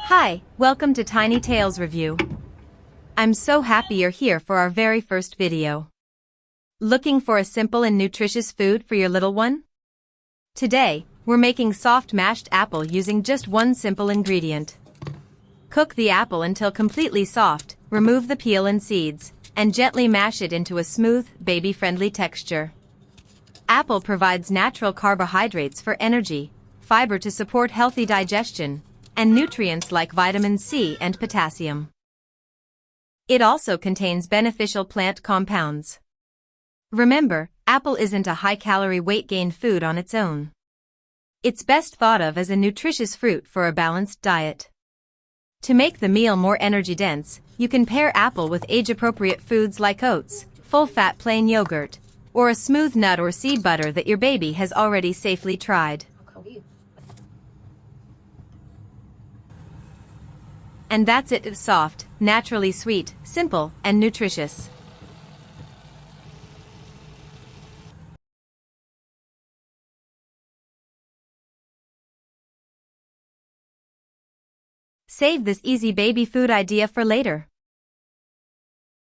Hi, welcome to Tiny Tales Review. I'm so happy you're here for our very first video. Looking for a simple and nutritious food for your little one? Today, we're making soft mashed apple using just one simple ingredient. Cook the apple until completely soft, remove the peel and seeds, and gently mash it into a smooth, baby-friendly texture. Apple provides natural carbohydrates for energy, fiber to support healthy digestion, and nutrients like vitamin C and potassium. It also contains beneficial plant compounds. Remember, apple isn't a high-calorie weight gain food on its own. It's best thought of as a nutritious fruit for a balanced diet. To make the meal more energy-dense, you can pair apple with age-appropriate foods like oats, full-fat plain yogurt, or a smooth nut or seed butter that your baby has already safely tried. And that's it. It's soft, naturally sweet, simple, and nutritious. Save this easy baby food idea for later.